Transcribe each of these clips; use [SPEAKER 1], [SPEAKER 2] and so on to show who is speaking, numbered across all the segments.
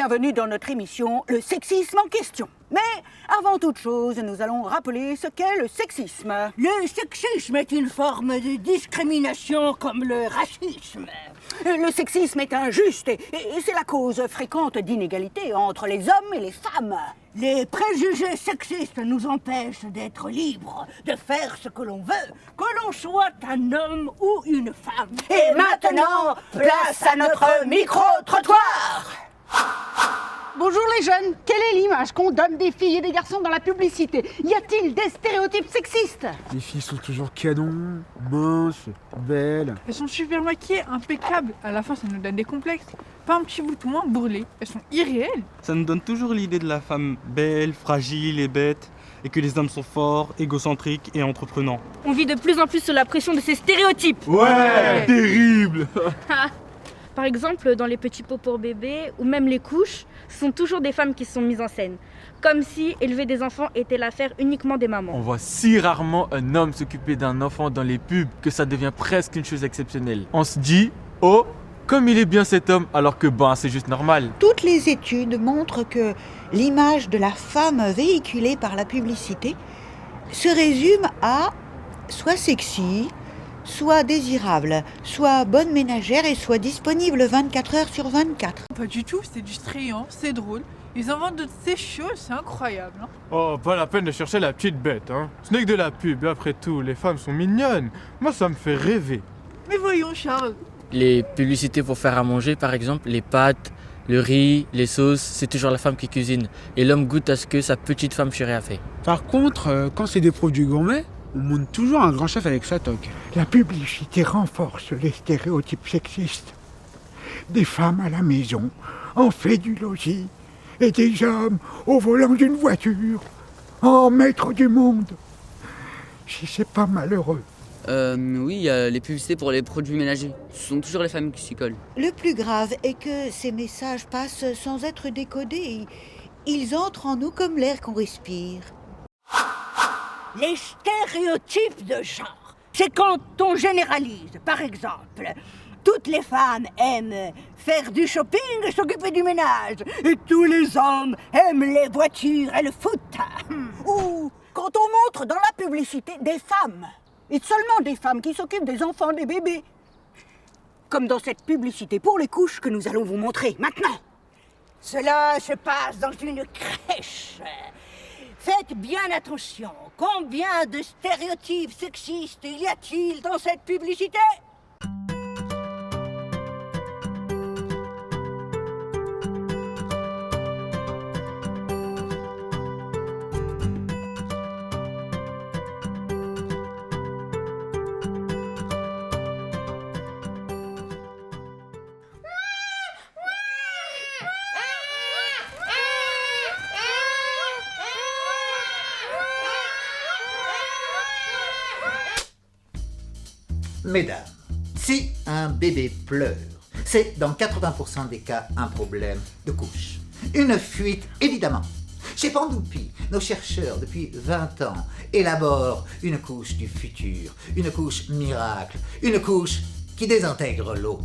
[SPEAKER 1] bienvenue dans notre émission Le sexisme en question. Mais avant toute chose, nous allons rappeler ce qu'est le sexisme.
[SPEAKER 2] Le sexisme est une forme de discrimination comme le racisme.
[SPEAKER 1] Le sexisme est injuste et c'est la cause fréquente d'inégalités entre les hommes et les femmes.
[SPEAKER 2] Les préjugés sexistes nous empêchent d'être libres, de faire ce que l'on veut, que l'on soit un homme ou une femme.
[SPEAKER 1] Et maintenant, place à notre micro-trottoir.
[SPEAKER 3] Bonjour les jeunes, quelle est l'image qu'on donne des filles et des garçons dans la publicité? Y a-t-il des stéréotypes sexistes?
[SPEAKER 4] Les filles sont toujours canons, minces, belles.
[SPEAKER 5] Elles sont super maquillées, impeccables. À la fin, ça nous donne des complexes. Pas un petit bouton, un bourrelet. Elles sont irréelles.
[SPEAKER 6] Ça nous donne toujours l'idée de la femme belle, fragile et bête, et que les hommes sont forts, égocentriques et entreprenants.
[SPEAKER 7] On vit de plus en plus sous la pression de ces stéréotypes.
[SPEAKER 4] Ouais, terrible.
[SPEAKER 7] Par exemple, dans les petits pots pour bébés ou même les couches, ce sont toujours des femmes qui sont mises en scène. Comme si élever des enfants était l'affaire uniquement des mamans.
[SPEAKER 8] On voit si rarement un homme s'occuper d'un enfant dans les pubs que ça devient presque une chose exceptionnelle. On se dit, oh, comme il est bien cet homme, alors que c'est juste normal.
[SPEAKER 9] Toutes les études montrent que l'image de la femme véhiculée par la publicité se résume à soit sexy, soit désirable, soit bonne ménagère et soit disponible 24 heures sur 24.
[SPEAKER 5] Pas du tout, c'est distrayant, c'est drôle. Ils inventent de ces choses, c'est incroyable. Hein.
[SPEAKER 4] Oh, pas la peine de chercher la petite bête, hein. Ce n'est que de la pub, et après tout, les femmes sont mignonnes. Moi, ça me fait rêver.
[SPEAKER 5] Mais voyons Charles.
[SPEAKER 10] Les publicités pour faire à manger, par exemple, les pâtes, le riz, les sauces, c'est toujours la femme qui cuisine. Et l'homme goûte à ce que sa petite femme chérie a fait.
[SPEAKER 4] Par contre, quand c'est des produits gourmets, on monte toujours un grand chef avec sa toque.
[SPEAKER 11] La publicité renforce les stéréotypes sexistes. Des femmes à la maison, en fait du logis, et des hommes au volant d'une voiture, en maître du monde. Si c'est pas malheureux.
[SPEAKER 12] Oui, il y a les publicités pour les produits ménagers. Ce sont toujours les femmes qui s'y collent.
[SPEAKER 9] Le plus grave est que ces messages passent sans être décodés. Ils entrent en nous comme l'air qu'on respire.
[SPEAKER 2] Les stéréotypes de genre, c'est quand on généralise. Par exemple, toutes les femmes aiment faire du shopping et s'occuper du ménage. Et tous les hommes aiment les voitures et le foot.
[SPEAKER 1] Ou quand on montre dans la publicité des femmes, et seulement des femmes qui s'occupent des enfants, des bébés. Comme dans cette publicité pour les couches que nous allons vous montrer maintenant.
[SPEAKER 2] Cela se passe dans une crèche. Faites bien attention. Combien de stéréotypes sexistes y a-t-il dans cette publicité ?
[SPEAKER 13] Mesdames, si un bébé pleure, c'est dans 80% des cas un problème de couche. Une fuite, évidemment. Chez Pandoupi, nos chercheurs, depuis 20 ans, élaborent une couche du futur, une couche miracle, une couche qui désintègre l'eau.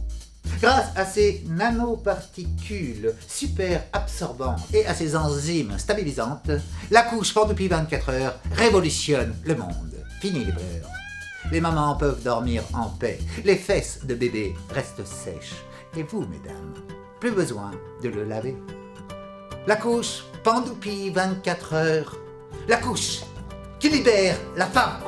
[SPEAKER 13] Grâce à ces nanoparticules super absorbantes et à ces enzymes stabilisantes, la couche Pandoupi 24 heures révolutionne le monde. Fini les pleurs. Les mamans peuvent dormir en paix, les fesses de bébé restent sèches. Et vous, mesdames, plus besoin de le laver. La couche Pandoupi 24 heures, la couche qui libère la femme.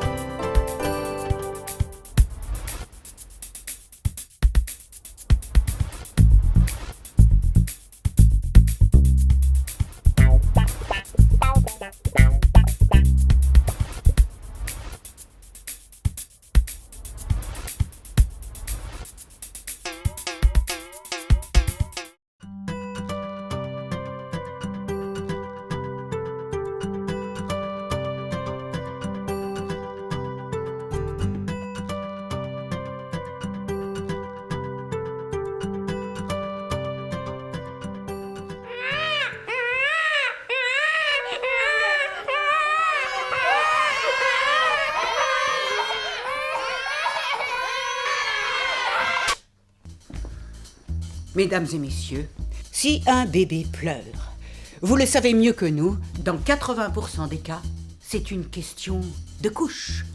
[SPEAKER 1] Mesdames et messieurs, Si un bébé pleure, vous le savez mieux que nous, dans 80% des cas, c'est une question de couche.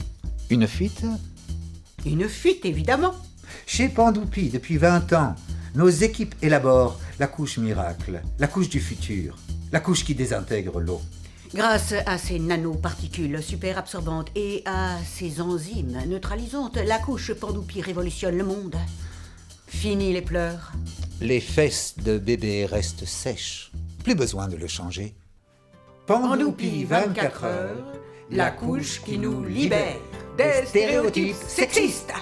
[SPEAKER 13] Une fuite?
[SPEAKER 1] Une fuite, évidemment.
[SPEAKER 13] Chez Pandoupi, depuis 20 ans, nos équipes élaborent la couche miracle, la couche du futur, la couche qui désintègre l'eau.
[SPEAKER 1] Grâce à ces nanoparticules super absorbantes et à ces enzymes neutralisantes, la couche Pandoupi révolutionne le monde. Fini les pleurs.
[SPEAKER 13] Les fesses de bébé restent sèches. Plus besoin de le changer.
[SPEAKER 1] Pandoupi 24 heures, la couche qui nous libère des stéréotypes sexistes.